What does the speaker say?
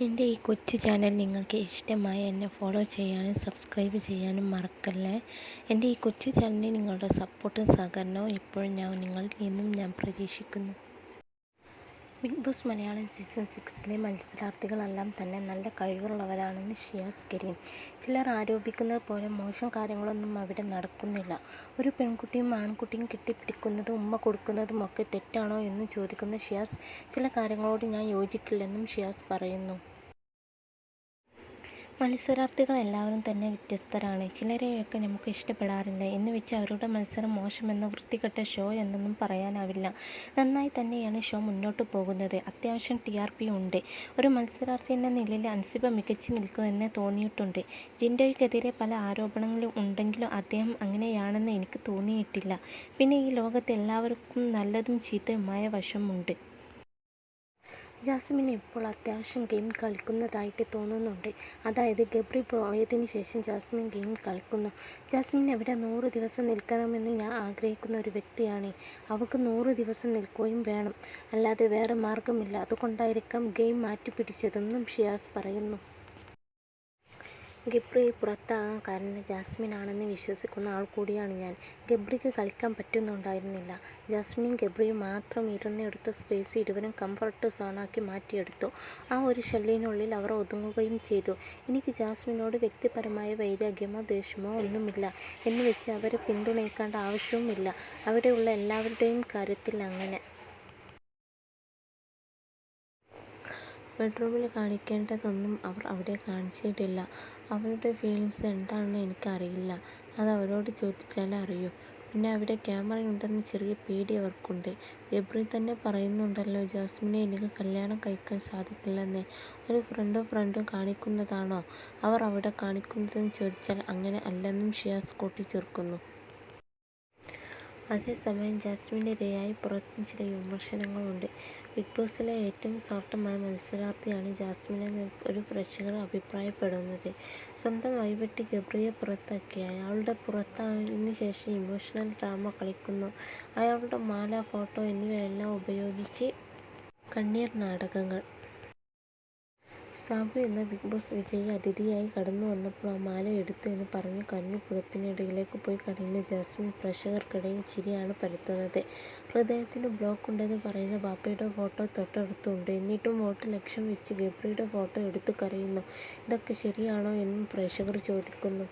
എൻ്റെ ഈ കൊച്ചു ചാനൽ നിങ്ങൾക്ക് ഇഷ്ടമായി എന്നെ ഫോളോ ചെയ്യാനും സബ്സ്ക്രൈബ് ചെയ്യാനും മറക്കല്ലേ. എൻ്റെ ഈ കൊച്ചു ചാനലിന് നിങ്ങളുടെ സപ്പോർട്ടും സഹകരണവും ഇപ്പോഴും നിങ്ങളിൽ നിന്നും ഞാൻ പ്രതീക്ഷിക്കുന്നു. ബിഗ് ബോസ് മലയാളം സീസൺ 6 മത്സരാർത്ഥികളെല്ലാം തന്നെ നല്ല കഴിവുള്ളവരാണെന്ന് ഷിയാസ് കരീം. ചിലർ ആരോപിക്കുന്നത് പോലെ മോശം കാര്യങ്ങളൊന്നും അവിടെ നടക്കുന്നില്ല. ഒരു പെൺകുട്ടിയും ആൺകുട്ടിയും കെട്ടിപ്പിടിക്കുന്നതും ഉമ്മ കൊടുക്കുന്നതും ഒക്കെ തെറ്റാണോ എന്ന് ചോദിക്കുന്ന ഷിയാസ്, ചില കാര്യങ്ങളോട് ഞാൻ യോജിക്കില്ലെന്നും ഷിയാസ് പറയുന്നു. മത്സരാർത്ഥികൾ എല്ലാവരും തന്നെ വ്യത്യസ്തരാണ്. ചിലരെയൊക്കെ നമുക്ക് ഇഷ്ടപ്പെടാറില്ല എന്ന് വെച്ച് അവരുടെ മത്സരം മോശമെന്നോ വൃത്തികെട്ട ഷോ എന്നൊന്നും പറയാനാവില്ല. നന്നായി തന്നെയാണ് ഷോ മുന്നോട്ട് പോകുന്നത്. അത്യാവശ്യം TRP ഉണ്ട്. ഒരു മത്സരാർത്ഥി എന്ന നിലയിൽ അൻസിബ മികച്ചു നിൽക്കുമെന്ന് തോന്നിയിട്ടുണ്ട്. ജിൻഡോയ്ക്കെതിരെ പല ആരോപണങ്ങളും ഉണ്ടെങ്കിലും അദ്ദേഹം അങ്ങനെയാണെന്ന് എനിക്ക് തോന്നിയിട്ടില്ല. പിന്നെ ഈ ലോകത്ത് എല്ലാവർക്കും നല്ലതും ചീത്തയുമായ വശമുണ്ട്. ജാസ്മിൻ ഇപ്പോൾ അത്യാവശ്യം ഗെയിം കളിക്കുന്നതായിട്ട് തോന്നുന്നുണ്ട്. അതായത് ഗബ്രി പോയതിന് ശേഷം ജാസ്മിൻ ഗെയിം കളിക്കുന്നു. ജാസ്മിൻ അവിടെ 100 ദിവസം നിൽക്കണമെന്ന് ഞാൻ ആഗ്രഹിക്കുന്ന ഒരു വ്യക്തിയാണ്. അവൾക്ക് 100 ദിവസം നിൽക്കുകയും വേണം. അല്ലാതെ വേറെ മാർഗമില്ല. അതുകൊണ്ടായിരിക്കാം ഗെയിം മാറ്റിപ്പിടിച്ചതെന്നും ഷിയാസ് പറയുന്നു. ഗബ്രി പുറത്താകാൻ കാരണം ജാസ്മിൻ ആണെന്ന് വിശ്വസിക്കുന്ന ആൾ കൂടിയാണ് ഞാൻ. ഗബ്രിക്ക് കളിക്കാൻ പറ്റുന്നുണ്ടായിരുന്നില്ല. ജാസ്മിനും ഗബ്രിയും മാത്രം ഇരുന്നെടുത്ത സ്പേസ് ഇരുവരും കംഫർട്ട് സോണാക്കി മാറ്റിയെടുത്തു. ആ ഒരു ഷെല്ലിനുള്ളിൽ അവർ ഒതുങ്ങുകയും ചെയ്തു. എനിക്ക് ജാസ്മിനോട് വ്യക്തിപരമായ വൈരാഗ്യമോ ദേഷ്യമോ ഒന്നുമില്ല എന്ന് വെച്ച് അവരെ പിന്തുണയ്ക്കേണ്ട ആവശ്യവുമില്ല. അവിടെയുള്ള എല്ലാവരുടെയും കാര്യത്തിൽ അങ്ങനെ. ബെഡ്റൂമിൽ കാണിക്കേണ്ടതൊന്നും അവർ അവിടെ കാണിച്ചിട്ടില്ല. അവരുടെ ഫീലിങ്സ് എന്താണെന്ന് എനിക്കറിയില്ല. അത് അവരോട് ചോദിച്ചാലേ അറിയൂ. പിന്നെ അവിടെ ക്യാമറയുണ്ടെന്ന ചെറിയ പേടി അവർക്കുണ്ട്. ഗബ്രി തന്നെ പറയുന്നുണ്ടല്ലോ, ജാസ്മിനെ എനിക്ക് കല്യാണം കഴിക്കാൻ സാധിക്കില്ലെന്ന്. ഒരു ഫ്രണ്ടും കാണിക്കുന്നതാണോ അവർ അവിടെ കാണിക്കുന്നതെന്ന് ചോദിച്ചാൽ അങ്ങനെ അല്ലെന്നും ഷിയാസ് കൂട്ടിച്ചേർക്കുന്നു. അതേസമയം ജാസ്മിനെതിരായി പുറത്തും ചില വിമർശനങ്ങളുണ്ട്. ബിഗ് ബോസിലെ ഏറ്റവും സ്വാർത്ഥമായ മത്സരാർത്ഥിയാണ് ജാസ്മിനെന്ന് ഒരു പ്രേക്ഷകർ അഭിപ്രായപ്പെടുന്നത്. സ്വന്തം വഴിവെട്ടി ഗബ്രിയെ പുറത്താക്കി. അയാളുടെ പുറത്താകലിന് ശേഷം ഇമോഷണൽ ഡ്രാമ കളിക്കുന്നു. അയാളുടെ മാല, ഫോട്ടോ എന്നിവയെല്ലാം ഉപയോഗിച്ച് കണ്ണീർ നാടകങ്ങൾ. സാബു എന്ന ബിഗ് ബോസ് വിജയി അതിഥിയായി കടന്നു വന്നപ്പോൾ ആ മാല എടുത്തു എന്ന് പറഞ്ഞ് കരഞ്ഞു പുതപ്പിനിടയിലേക്ക് പോയി കരയുന്ന ജാസ്മിൻ പ്രേക്ഷകർക്കിടയിൽ ചിരിയാണ് പരത്തുന്നത്. ഹൃദയത്തിന് ബ്ലോക്ക് ഉണ്ടെന്ന് പറയുന്ന ബാപ്പയുടെ ഫോട്ടോ തൊട്ടടുത്തുണ്ട്. എന്നിട്ടും വോട്ട് ലക്ഷ്യം വെച്ച് ഗബ്രിയുടെ ഫോട്ടോ എടുത്ത് കരയുന്നു. ഇതൊക്കെ ശരിയാണോ എന്നും പ്രേക്ഷകർ ചോദിക്കുന്നു.